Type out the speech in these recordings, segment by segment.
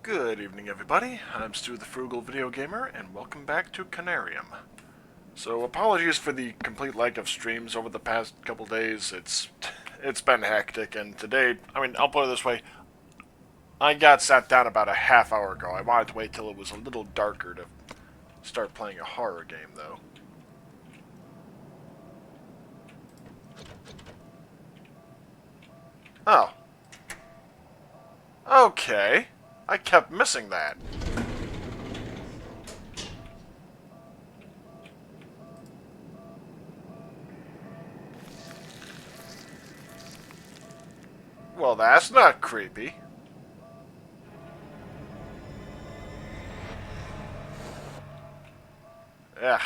Good evening, everybody. I'm Stu the Frugal Video Gamer, and welcome back to Conarium. So, apologies for the complete lack of streams over the past couple days. It's been hectic, and today, I'll put it this way, I got sat down about a half hour ago. I wanted to wait till it was a little darker to start playing a horror game, though. Oh. Okay. I kept missing that. Well, that's not creepy. Yeah.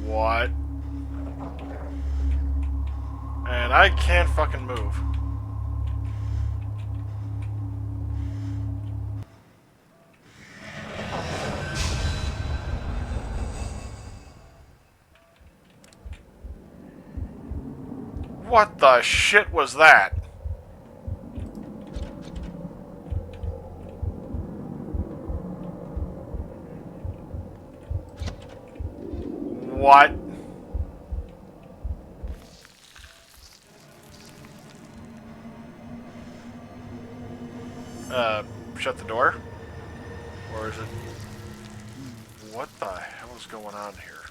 What? And I can't fucking move. What the shit was that? What? Shut the door? Or is it... What the hell is going on here?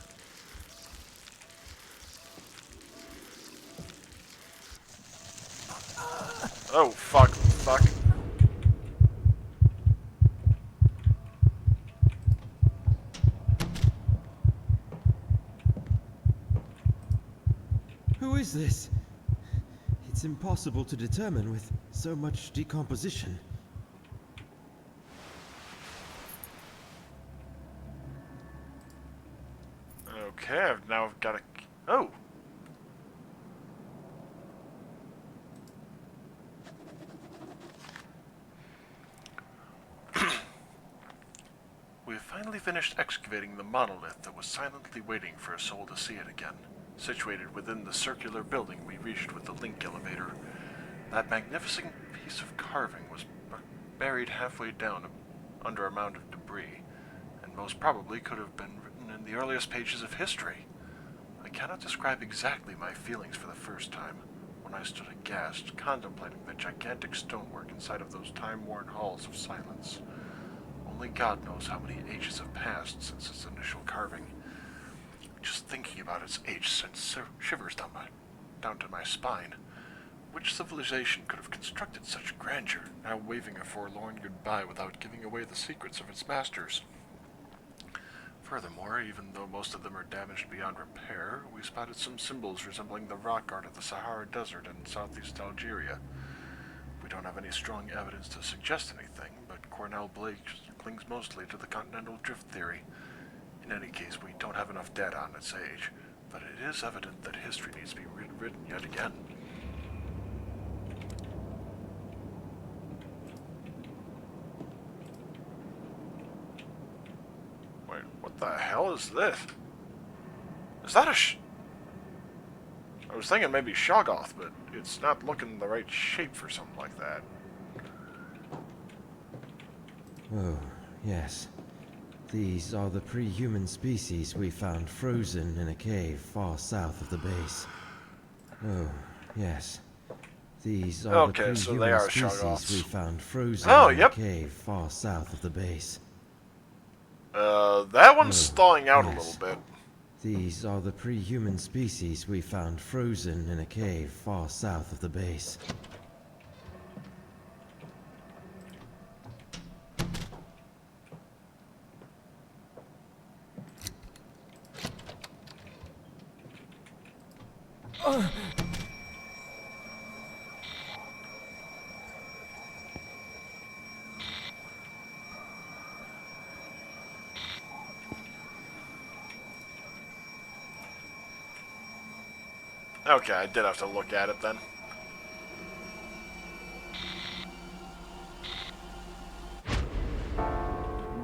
Oh, fuck. Fuck. Who is this? It's impossible to determine with so much decomposition. Okay, I've now got a... Oh! We have finally finished excavating the monolith that was silently waiting for a soul to see it again. Situated within the circular building we reached with the link elevator, that magnificent piece of carving was buried halfway down under a mound of debris, and most probably could have been written in the earliest pages of history. I cannot describe exactly my feelings for the first time, when I stood aghast, contemplating the gigantic stonework inside of those time-worn halls of silence. Only God knows how many ages have passed since its initial carving. Just thinking about its age sends shivers down to my spine. Which civilization could have constructed such grandeur, now waving a forlorn goodbye without giving away the secrets of its masters? Furthermore, even though most of them are damaged beyond repair, we spotted some symbols resembling the rock art of the Sahara Desert in southeast Algeria. We don't have any strong evidence to suggest anything, but Cornell Blake clings mostly to the continental drift theory. In any case, we don't have enough data on its age, but it is evident that history needs to be rewritten yet again. Wait, what the hell is this? Is that I was thinking maybe Shoggoth, but it's not looking the right shape for something like that. Oh, yes. These are the pre-human species we found frozen in a cave far south of the base. Oh, yes. These are the pre-human species we found frozen in a cave far south of the base. That one's stalling out a little bit. These are the pre-human species we found frozen in a cave far south of the base. Okay, I did have to look at it then.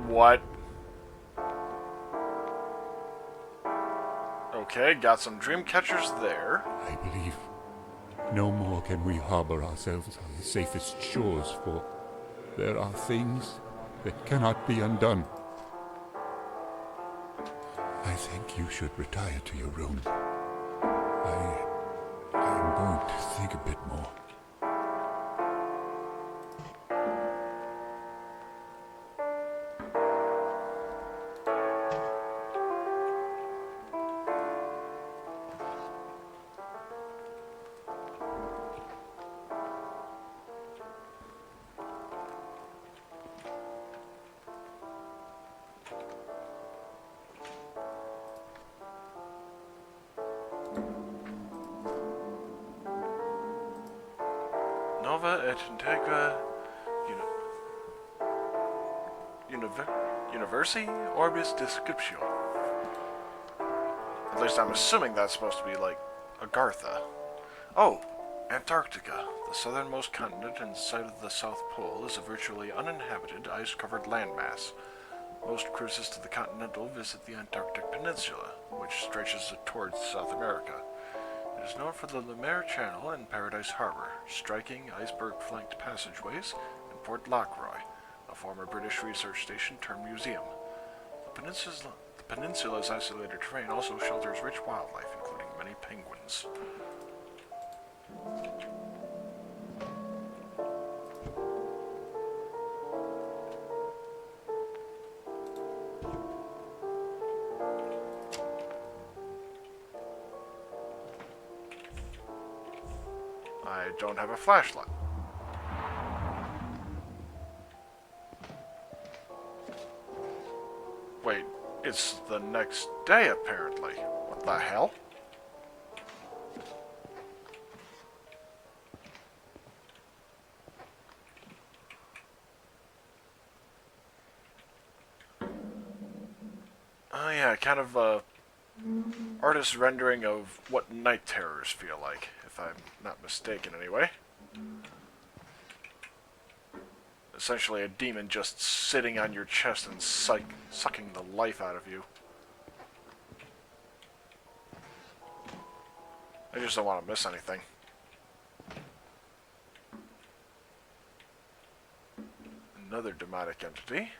What? Okay, got some dream catchers there. I believe no more can we harbor ourselves on the safest shores, for there are things that cannot be undone. I think you should retire to your room. I'm going to think a bit more. Nova et integra Universi Orbis Descriptio. At least I'm assuming that's supposed to be like Agartha. Oh, Antarctica. The southernmost continent in sight of the South Pole is a virtually uninhabited, ice-covered landmass. Most cruises to the Continental visit the Antarctic Peninsula, which stretches towards South America. It is known for the Lemaire Channel and Paradise Harbor, striking iceberg-flanked passageways, and Port Lockroy, a former British research station turned museum. The peninsula's isolated terrain also shelters rich wildlife, including many penguins. I don't have a flashlight. Wait, it's the next day apparently. What the hell? Oh yeah, kind of artist rendering of what night terrors feel like, if I'm not mistaken anyway. Essentially a demon just sitting on your chest and sucking the life out of you. I just don't want to miss anything. Another demonic entity.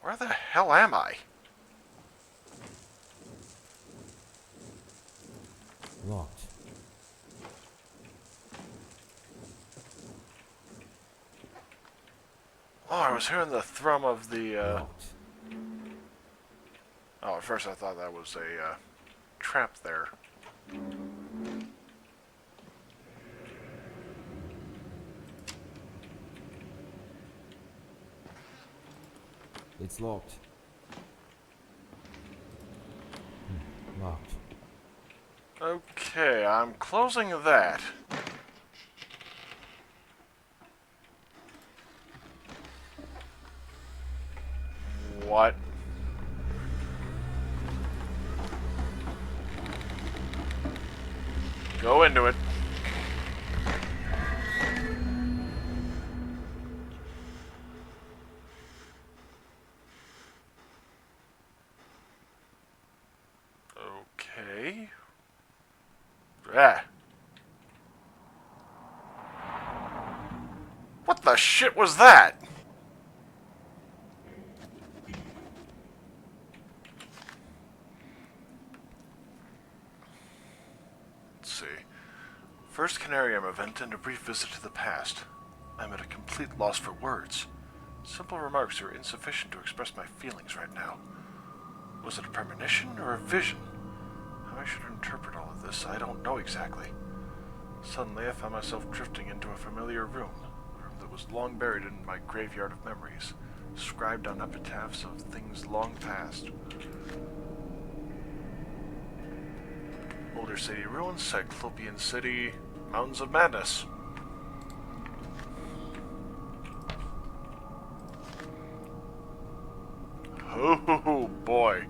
Where the hell am I? Locked. Oh, I was hearing the thrum of the, Locked. Oh, at first I thought that was a, trap there. It's locked. Locked. Okay, I'm closing that. What? Go into it. Okay. Ah. What the shit was that? Let's see. First Conarium event and a brief visit to the past. I'm at a complete loss for words. Simple remarks are insufficient to express my feelings right now. Was it a premonition or a vision? How I should interpret all of this, I don't know exactly. Suddenly I found myself drifting into a familiar room, a room that was long buried in my graveyard of memories. scribed on epitaphs of things long past. Older city ruins, Cyclopean city, mountains of madness. Oh boy.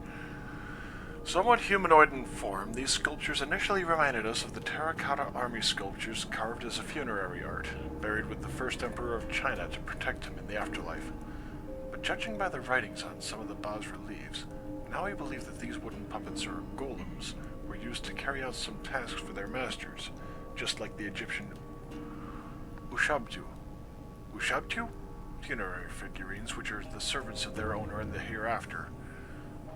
Somewhat humanoid in form, these sculptures initially reminded us of the terracotta army sculptures carved as a funerary art, buried with the first emperor of China to protect him in the afterlife. But judging by the writings on some of the bas-reliefs, now we believe that these wooden puppets, or golems, were used to carry out some tasks for their masters, just like the Egyptian Ushabtu funerary figurines, which are the servants of their owner in the hereafter.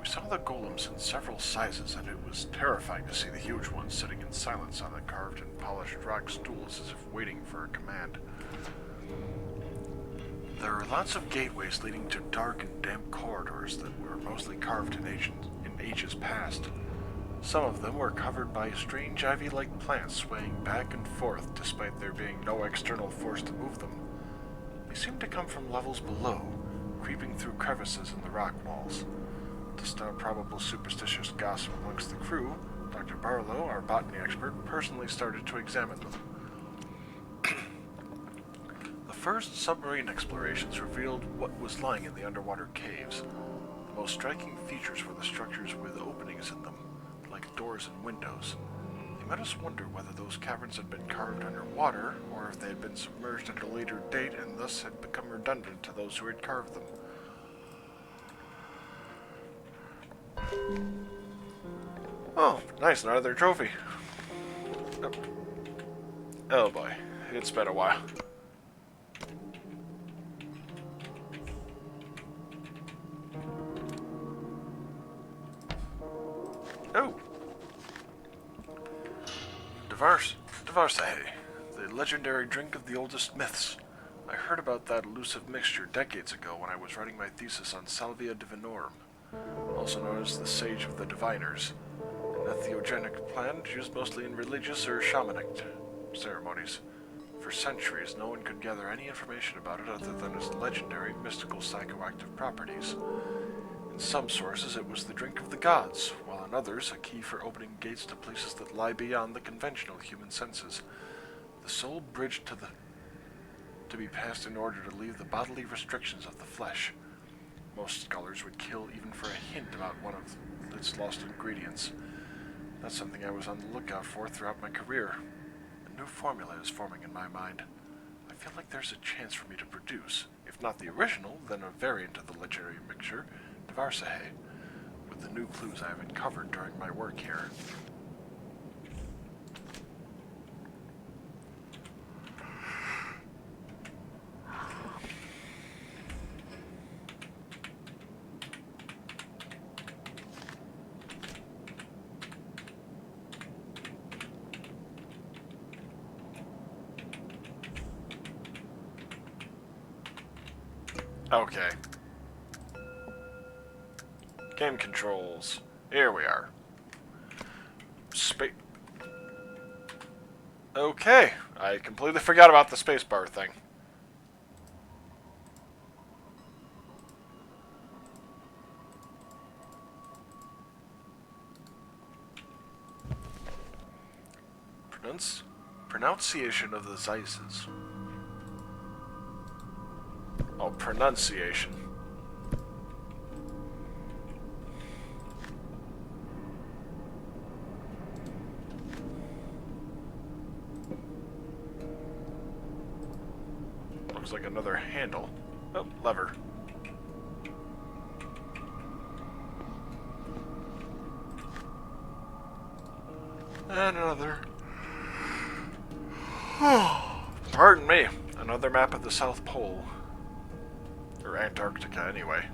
We saw the golems in several sizes, and it was terrifying to see the huge ones sitting in silence on the carved and polished rock stools as if waiting for a command. There are lots of gateways leading to dark and damp corridors that were mostly carved in ages past. Some of them were covered by strange ivy-like plants swaying back and forth despite there being no external force to move them. They seemed to come from levels below, creeping through crevices in the rock walls. To stop probable superstitious gossip amongst the crew, Dr. Barlow, our botany expert, personally started to examine them. The first submarine explorations revealed what was lying in the underwater caves. The most striking features were the structures with openings in them, like doors and windows. They made us wonder whether those caverns had been carved underwater, or if they had been submerged at a later date and thus had become redundant to those who had carved them. Oh, nice, another trophy. Oh boy, it's been a while. Oh! Devarsahe, the legendary drink of the oldest myths. I heard about that elusive mixture decades ago when I was writing my thesis on Salvia divinorum, also known as the Sage of the Diviners, an entheogenic plant used mostly in religious or shamanic ceremonies. For centuries, no one could gather any information about it other than its legendary mystical psychoactive properties. In some sources, it was the drink of the gods, while in others, a key for opening gates to places that lie beyond the conventional human senses. The sole bridge to be passed in order to leave the bodily restrictions of the flesh. Most scholars would kill even for a hint about one of its lost ingredients. That's something I was on the lookout for throughout my career. A new formula is forming in my mind. I feel like there's a chance for me to produce, if not the original, then a variant of the legendary mixture, Devarsahe, with the new clues I have uncovered during my work here. Okay. Game controls. Here we are. Okay, I completely forgot about the spacebar thing. Pronunciation of the Zeises. Oh, pronunciation. Looks like another handle. Oh, lever. And another. Pardon me. Another map of the South Pole. Or Antarctica, anyway.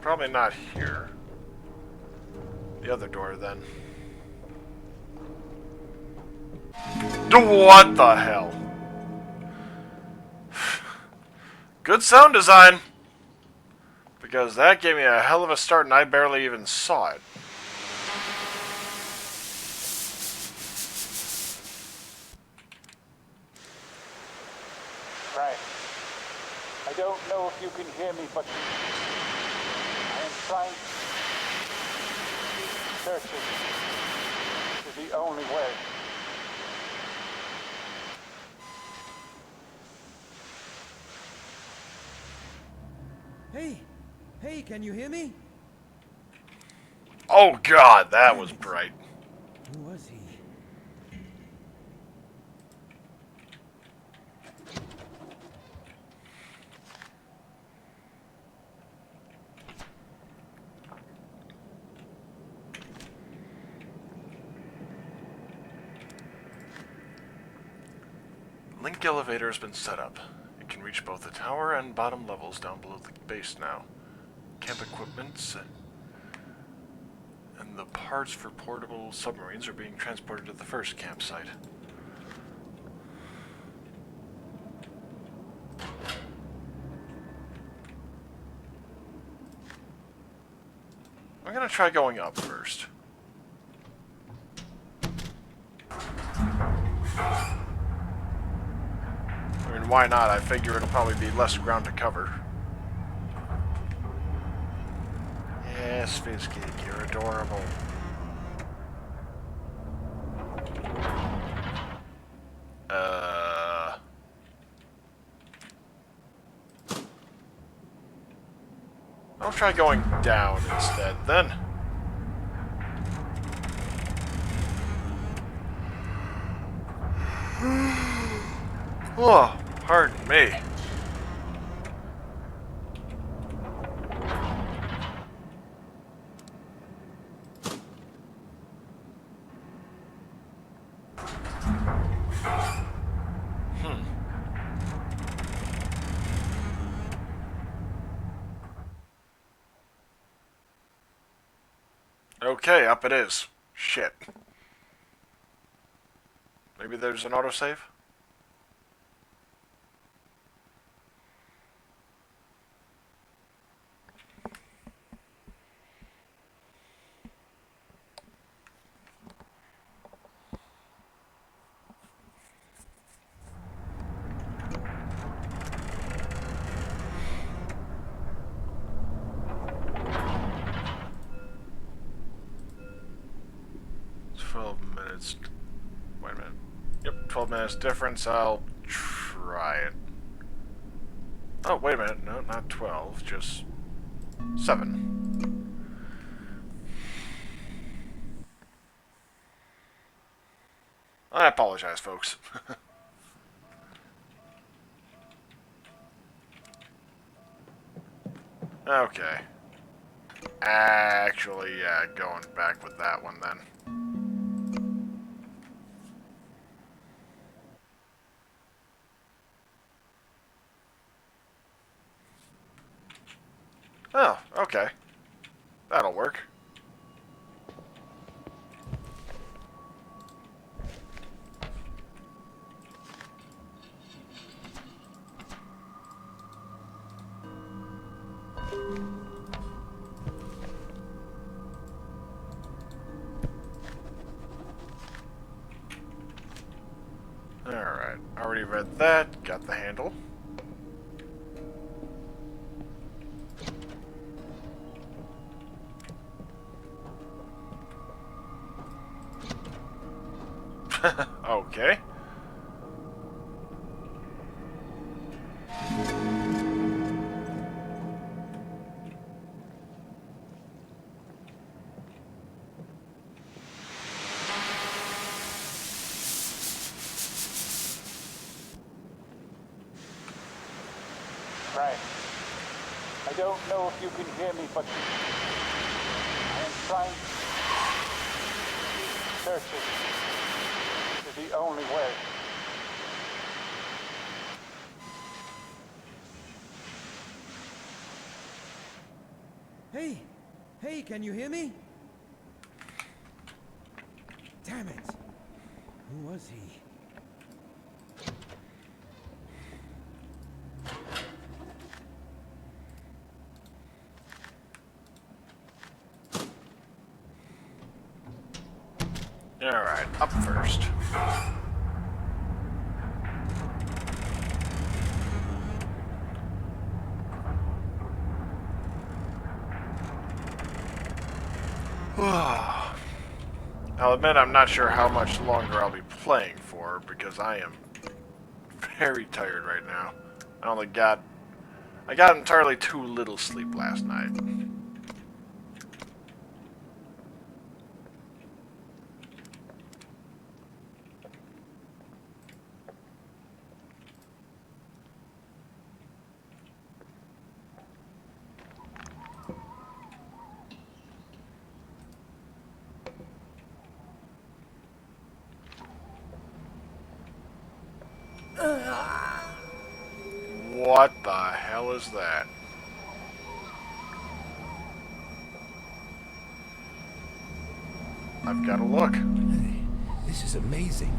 Probably not here. The other door, then. What the hell? Good sound design! Because that gave me a hell of a start and I barely even saw it. Right. I don't know if you can hear me, but I am trying. Searching is the only way. Hey! Hey, can you hear me? Oh god, that was bright. Who was he? Link elevator has been set up. It can reach both the tower and bottom levels down below the base now. Camp equipments and the parts for portable submarines are being transported to the first campsite. I'm gonna try going up first. I mean, why not? I figure it'll probably be less ground to cover. Yes, Fizzcake, you're adorable. I'll try going down instead, then. Oh, pardon me. Okay, up it is. Shit. Maybe there's an autosave? Wait a minute. Yep, 12 minutes difference. I'll try it. Oh, wait a minute. No, not 12. Just 7. I apologize, folks. Okay. Actually, yeah, going back with that one then. Oh, okay. That'll work. Alright, already read that, got the handle. Okay. Right. I don't know if you can hear me, but I am trying. Searching is the only way. Hey! Hey, can you hear me? Damn it! Who was he? Alright, up first. I'll admit I'm not sure how much longer I'll be playing for, because I am very tired right now. I got entirely too little sleep last night. What the hell is that? I've got to look. Hey, this is amazing.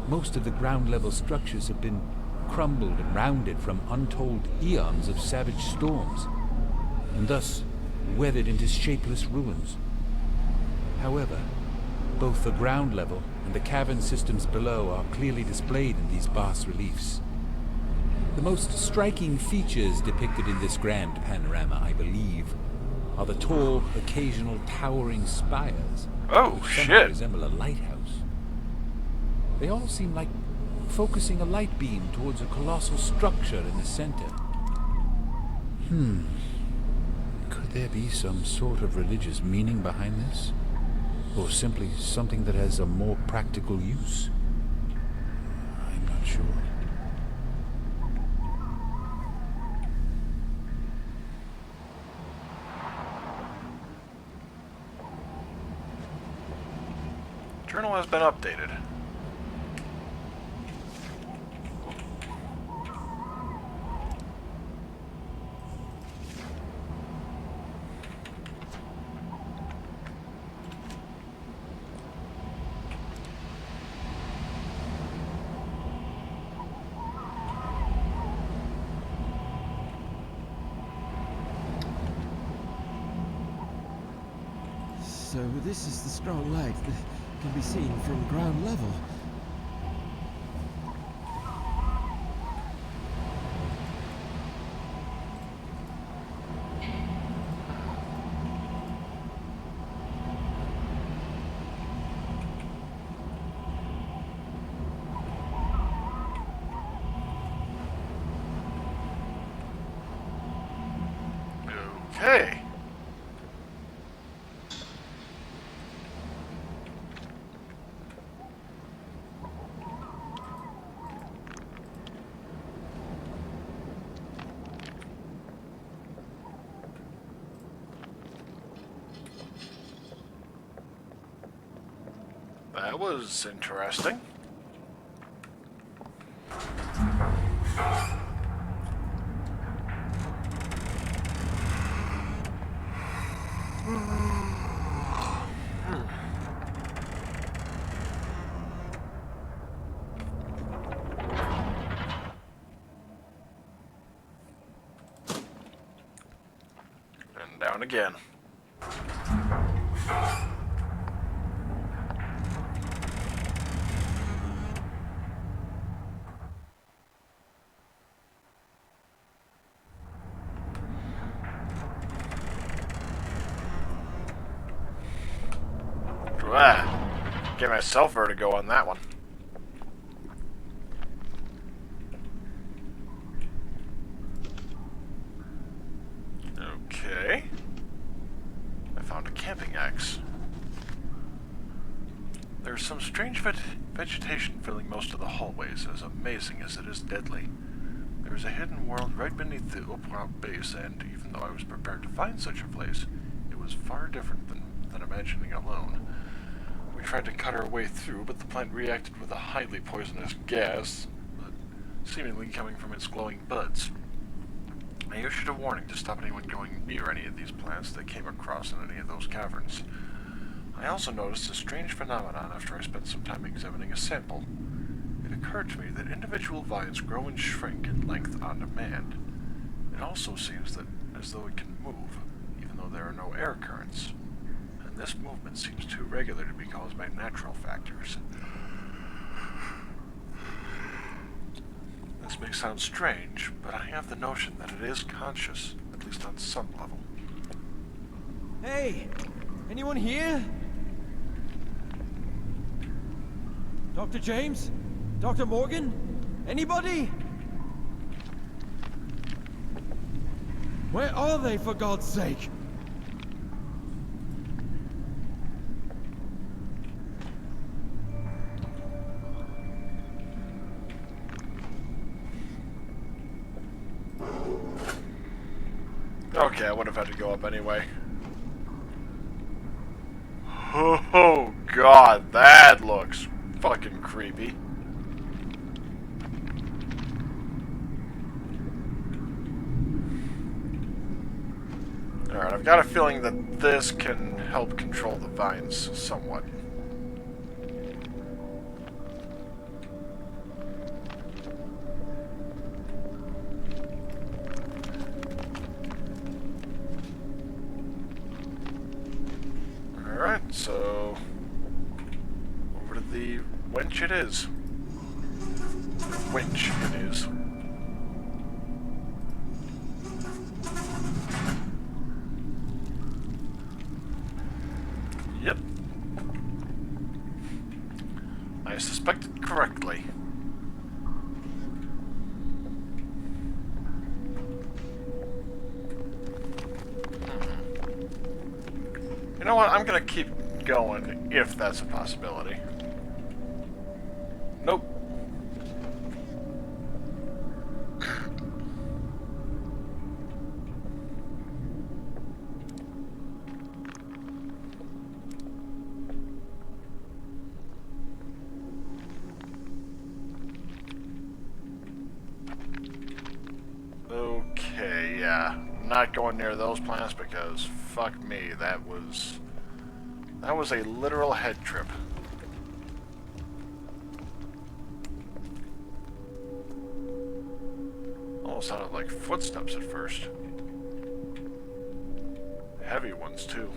Most of the ground-level structures have been crumbled and rounded from untold eons of savage storms, and thus weathered into shapeless ruins. However, both the ground level and the cavern systems below are clearly displayed in these bas-reliefs. The most striking features depicted in this grand panorama, I believe, are the tall, occasional towering spires, Oh, which somehow shit. resemble a lighthouse. They all seem like focusing a light beam towards a colossal structure in the center. Could there be some sort of religious meaning behind this? Or simply something that has a more practical use? I'm not sure. Journal has been updated. So this is the strong light that can be seen from ground level. Okay. That was interesting. And down again. Get myself vertigo on that one. Okay. I found a camping axe. There's some strange vegetation filling most of the hallways, as amazing as it is deadly. There is a hidden world right beneath the Oprah base, and even though I was prepared to find such a place, it was far different than imagining alone. We tried to cut our way through, but the plant reacted with a highly poisonous gas, seemingly coming from its glowing buds. I issued a warning to stop anyone going near any of these plants they came across in any of those caverns. I also noticed a strange phenomenon after I spent some time examining a sample. It occurred to me that individual vines grow and shrink in length on demand. It also seems that as though it can move, even though there are no air currents. And this movement seems too regular to be caused by natural factors. This may sound strange, but I have the notion that it is conscious, at least on some level. Hey! Anyone here? Dr. James? Dr. Morgan? Anybody? Where are they, for God's sake? Okay, I would have had to go up anyway. Oh god, that looks fucking creepy. Alright, I've got a feeling that this can help control the vines somewhat. Alright, so over to the winch it is. Winch it is. Yep. I suspected correctly. You know what? I'm gonna keep going if that's a possibility. Nope. Okay, yeah. I'm not going near those plants because fuck me, that was a literal head trip. Almost sounded like footsteps at first. Heavy ones too.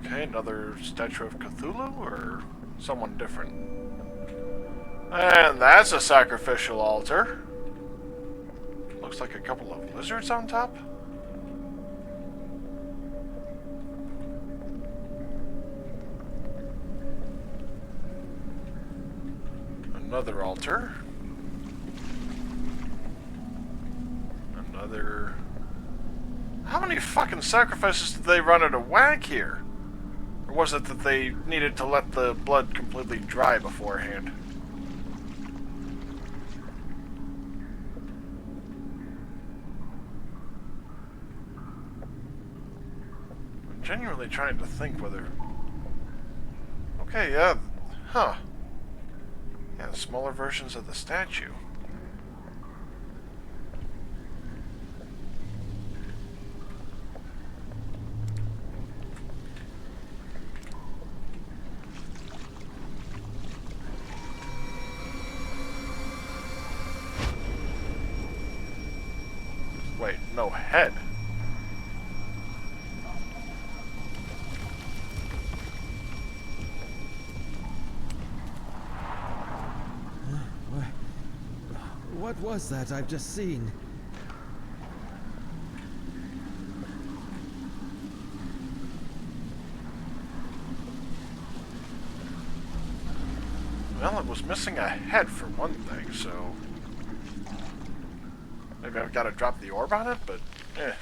Okay, another statue of Cthulhu, or someone different? And that's a sacrificial altar. Looks like a couple of lizards on top. Another altar. Another... How many fucking sacrifices did they run out of whack here? Or was it that they needed to let the blood completely dry beforehand? I'm genuinely trying to think whether... Okay, yeah. Huh. Yeah, smaller versions of the statue. Wait, no head. What was that I've just seen? Well, it was missing a head for one thing, so... Maybe I've got to drop the orb on it, but eh.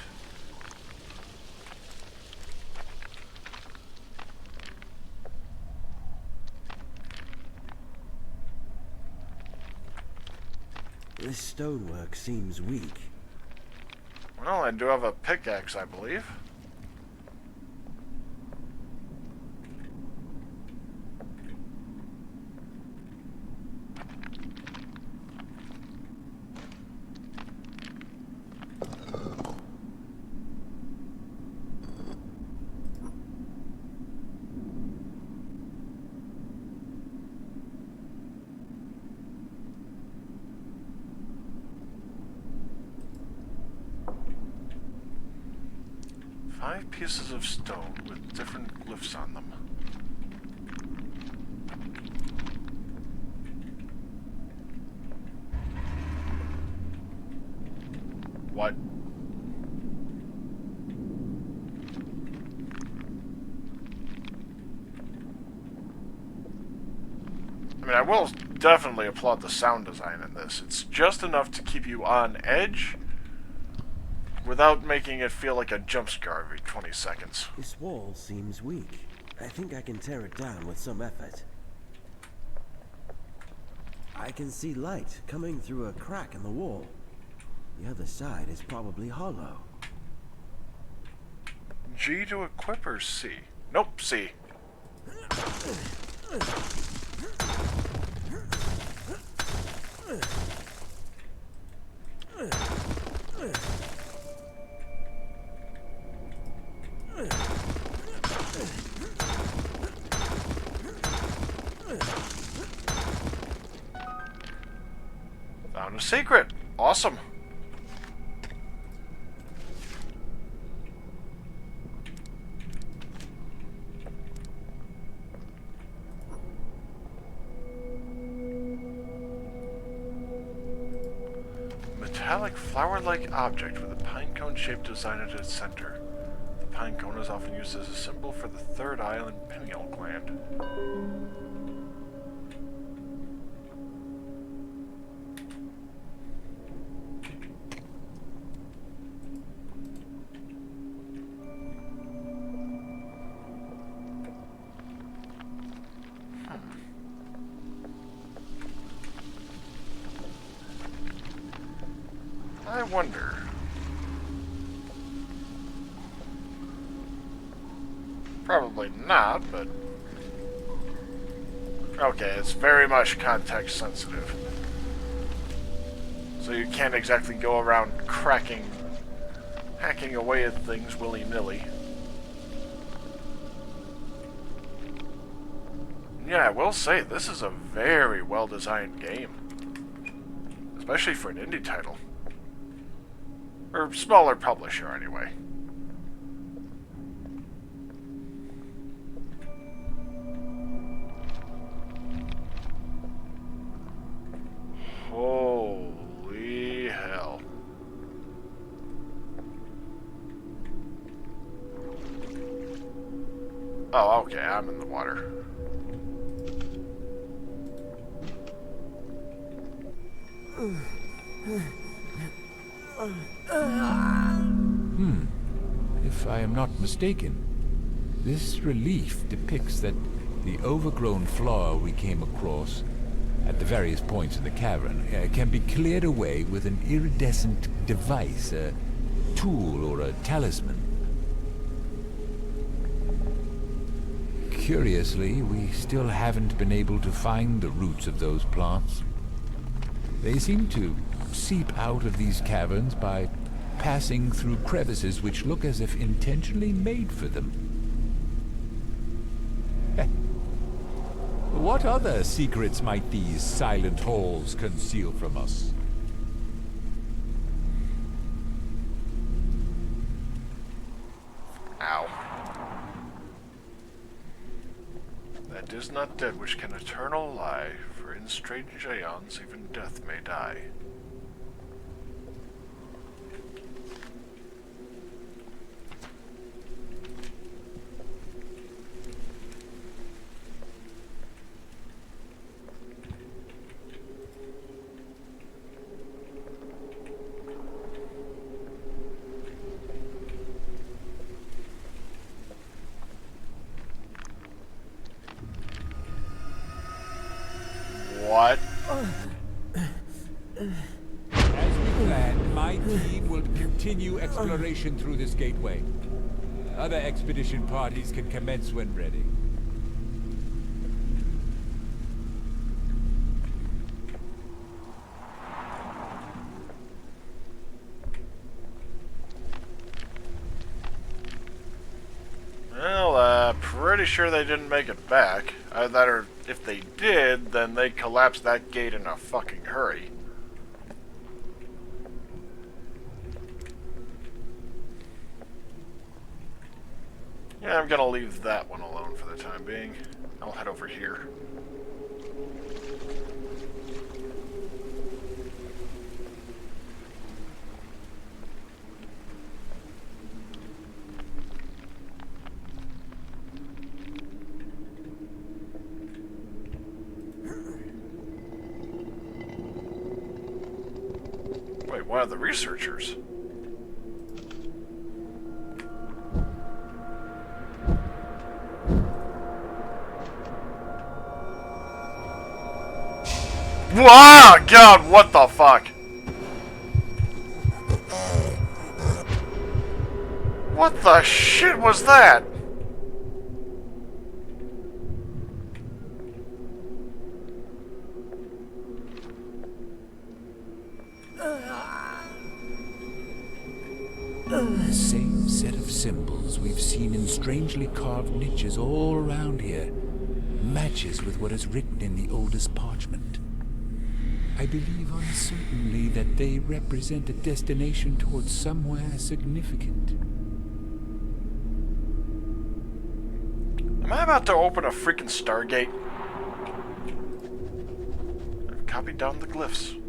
This stonework seems weak. Well, I do have a pickaxe, I believe. Five pieces of stone with different glyphs on them. What? I mean, I will definitely applaud the sound design in this. It's just enough to keep you on edge without making it feel like a jump scare every 20 seconds. This wall seems weak. I think I can tear it down with some effort. I can see light coming through a crack in the wall. The other side is probably hollow. G to equip or C? Nope, C. Found a secret. Awesome. Metallic flower-like object with a pinecone-shaped design at its center. The pinecone is often used as a symbol for the third eye and pineal gland. I wonder. Probably not, but... Okay, it's very much context sensitive. So you can't exactly go around hacking away at things willy-nilly. Yeah, I will say, this is a very well-designed game. Especially for an indie title. Or smaller publisher, anyway. Holy hell. Oh, okay, I'm in the water. If I am not mistaken, this relief depicts that the overgrown floor we came across at the various points in the cavern can be cleared away with an iridescent device, a tool or a talisman. Curiously, we still haven't been able to find the roots of those plants. They seem to seep out of these caverns by passing through crevices which look as if intentionally made for them. What other secrets might these silent halls conceal from us? Ow. That is not dead which can eternal lie, for in strange aeons even death may die. What? As we planned, my team will continue exploration through this gateway. Other expedition parties can commence when ready. Well, pretty sure they didn't make it back. That or if they did, then they collapsed that gate in a fucking hurry. Yeah, I'm gonna leave that one alone for the time being. I'll head over here. Wait, one of the researchers? Wow, God, what the fuck? What the shit was that? The same set of symbols we've seen in strangely carved niches all around here matches with what is written in the oldest parchment. I believe uncertainly that they represent a destination towards somewhere significant. Am I about to open a freaking Stargate? I've copied down the glyphs.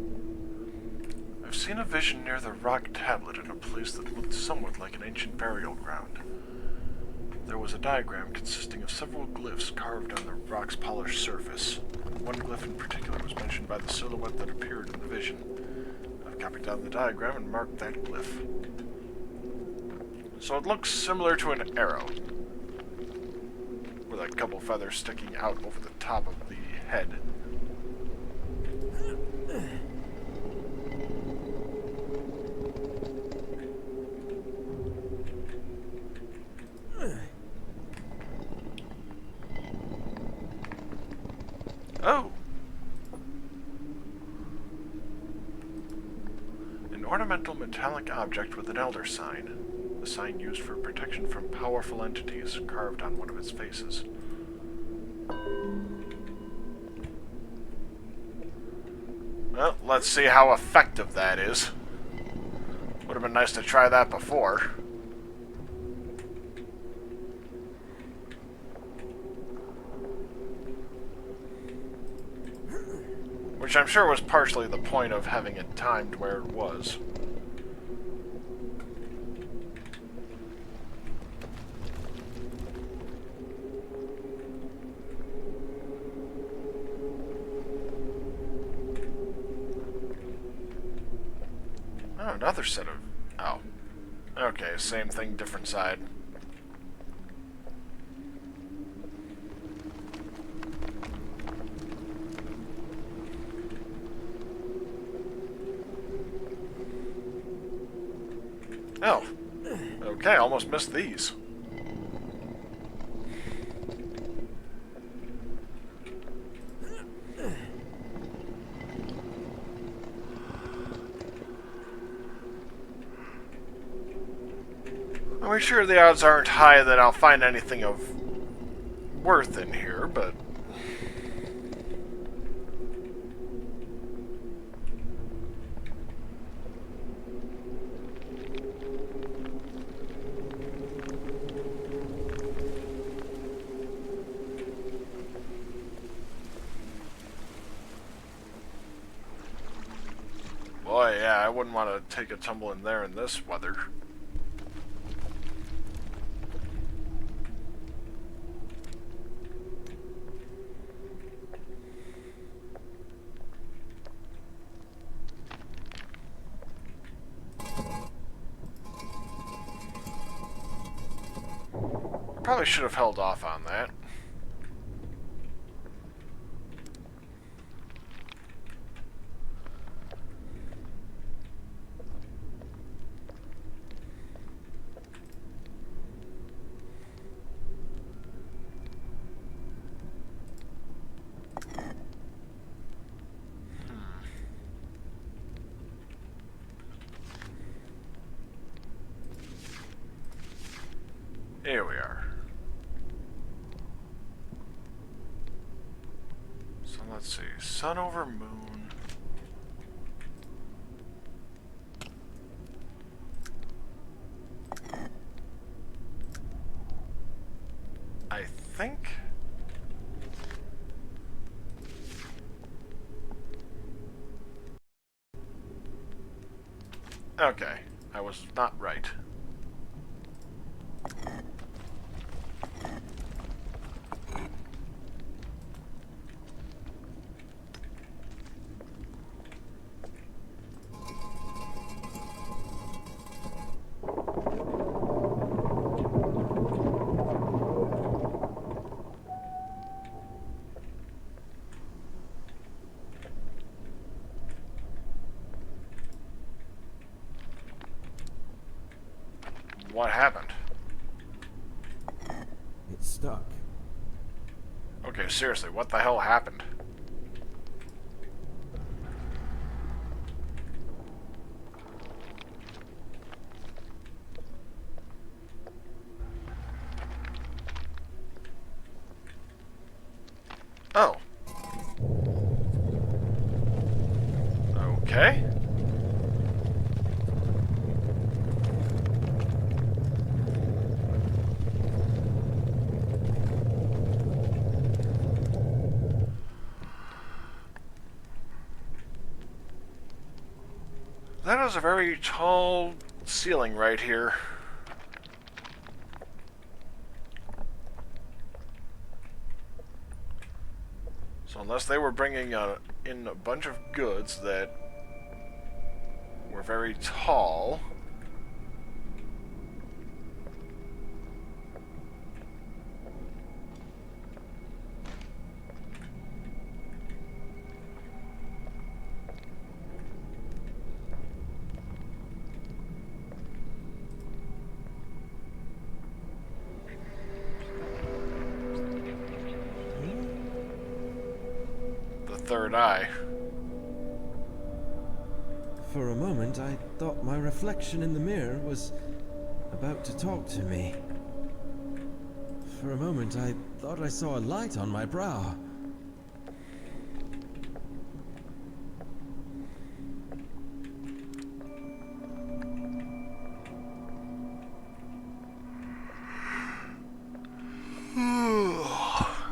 I've seen a vision near the rock tablet in a place that looked somewhat like an ancient burial ground. There was a diagram consisting of several glyphs carved on the rock's polished surface. One glyph in particular was mentioned by the silhouette that appeared in the vision. I've copied down the diagram and marked that glyph. So it looks similar to an arrow, with a couple feathers sticking out over the top of the head. Oh! An ornamental metallic object with an elder sign. The sign used for protection from powerful entities, carved on one of its faces. Well, let's see how effective that is. Would have been nice to try that before. Which I'm sure was partially the point of having it timed where it was. Oh, another set of... Oh. Okay, same thing, different side. Oh. Okay, almost missed these. I'm sure the odds aren't high that I'll find anything of worth in here, but... Boy, yeah, I wouldn't want to take a tumble in there in this weather. Probably should have held off on that. let's see. Sun over moon. I think... Okay, I was not right. What happened? It's stuck. Okay, seriously, what the hell happened? Oh. Okay. That is a very tall ceiling right here. So unless they were bringing in a bunch of goods that were very tall... third eye. For a moment, I thought my reflection in the mirror was about to talk to me. For a moment, I thought I saw a light on my brow.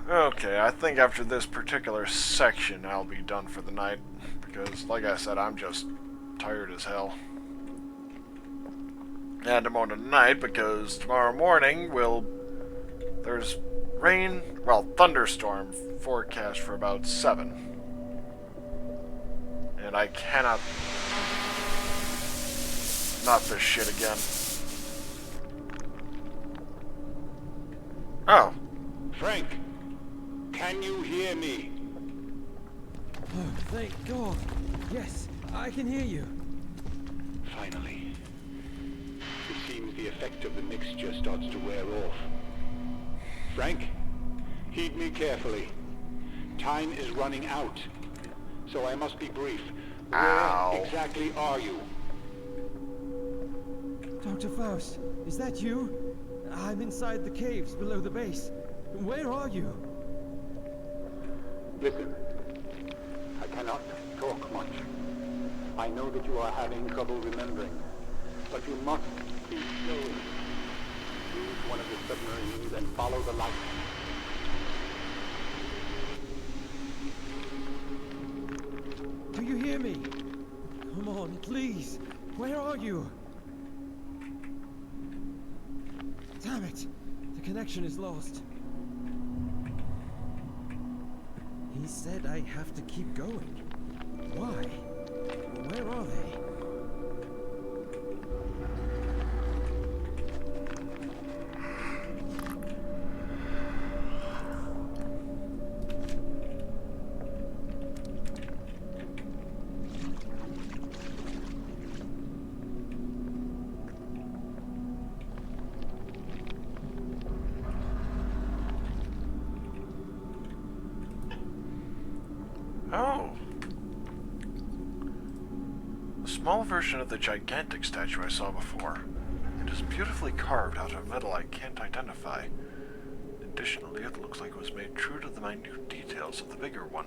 Okay, I think after this particular section I'll be done for the night, because like I said, I'm just tired as hell. And I'm on tonight because tomorrow morning there's rain, well, thunderstorm forecast for about 7. And I cannot not fish shit again. Oh. Frank, can you hear me? Oh, thank God. Yes, I can hear you. Finally. It seems the effect of the mixture starts to wear off. Frank, heed me carefully. Time is running out, so I must be brief. Ow. Where exactly are you? Dr. Faust, is that you? I'm inside the caves below the base. Where are you? Listen, I cannot talk much. I know that you are having trouble remembering, but you must keep going. Use one of the submarines and follow the light. Do you hear me? Come on, please. Where are you? Damn it! The connection is lost. He said I have to keep going. Why? Where are they? Oh. A small version of the gigantic statue I saw before. It is beautifully carved out of metal I can't identify. Additionally, it looks like it was made true to the minute details of the bigger one.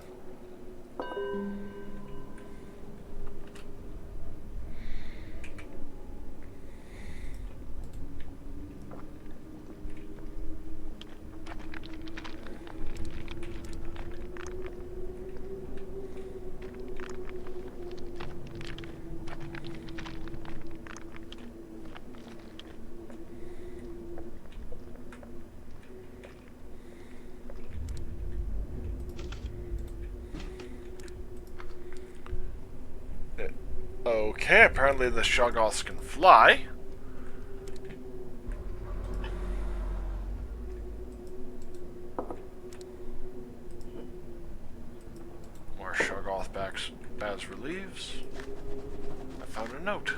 Okay, apparently the Shoggoths can fly. More Shoggoth bas reliefs. I found a note.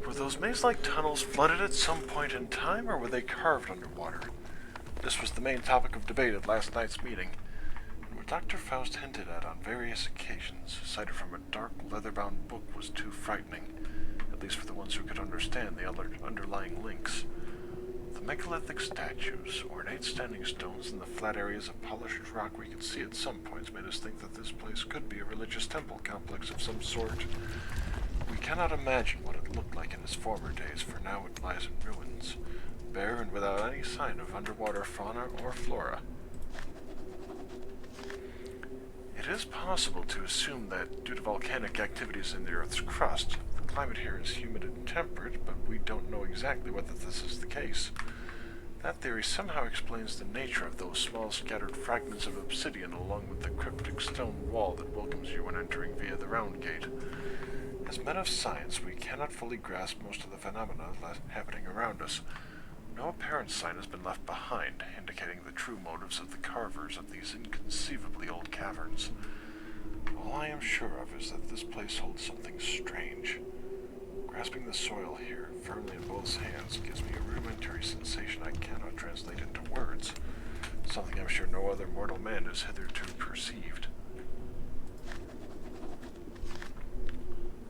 Were those maze-like tunnels flooded at some point in time, or were they carved underwater? This was the main topic of debate at last night's meeting, and what Dr. Faust hinted at on various occasions, cited from a dark, leather-bound book, was too frightening, at least for the ones who could understand the underlying links. The megalithic statues, ornate standing stones, and the flat areas of polished rock we could see at some points made us think that this place could be a religious temple complex of some sort. We cannot imagine what it looked like in its former days, for now it lies in ruins, bare and without any sign of underwater fauna or flora. It is possible to assume that, due to volcanic activities in the Earth's crust, the climate here is humid and temperate, but we don't know exactly whether this is the case. That theory somehow explains the nature of those small scattered fragments of obsidian along with the cryptic stone wall that welcomes you when entering via the round gate. As men of science, we cannot fully grasp most of the phenomena happening around us. No apparent sign has been left behind, indicating the true motives of the carvers of these inconceivably old caverns. All I am sure of is that this place holds something strange. Grasping the soil here, firmly in both hands, gives me a rudimentary sensation I cannot translate into words, something I'm sure no other mortal man has hitherto perceived.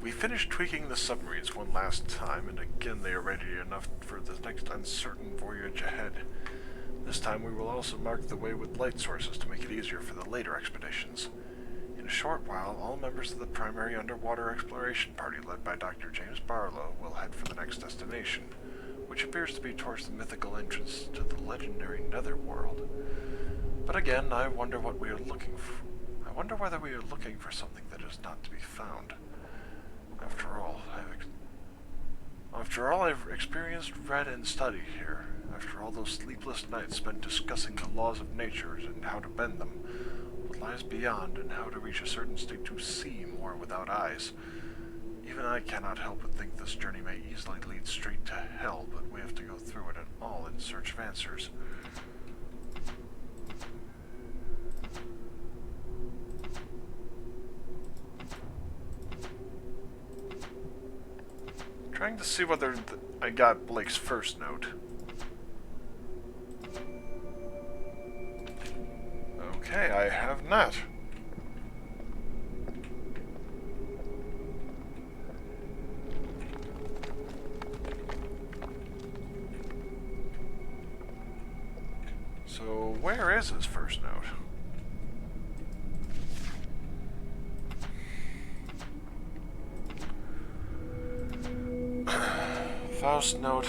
We finished tweaking the submarines one last time, and again they are ready enough for the next uncertain voyage ahead. This time we will also mark the way with light sources to make it easier for the later expeditions. In a short while, all members of the primary underwater exploration party led by Dr. James Barlow will head for the next destination, which appears to be towards the mythical entrance to the legendary Netherworld. But again, I wonder what we are looking for. I wonder whether we are looking for something that is not to be found. After all I've experienced, read, and studied here, after all those sleepless nights spent discussing the laws of nature and how to bend them, what lies beyond, and how to reach a certain state to see more without eyes, even I cannot help but think this journey may easily lead straight to hell, but we have to go through it and all in search of answers. Trying to see whether I got Blake's first note. Okay, I have not. So, where is his first note? Faust note.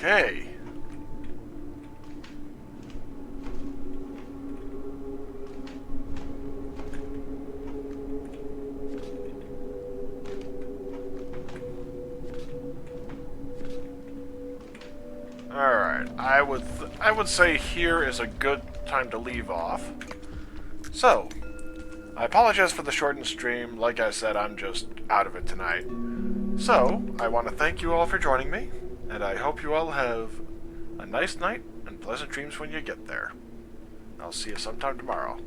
Okay. Alright, I would say here is a good time to leave off. So, I apologize for the shortened stream. Like I said, I'm just out of it tonight. So, I want to thank you all for joining me, and I hope you all have a nice night and pleasant dreams when you get there. I'll see you sometime tomorrow.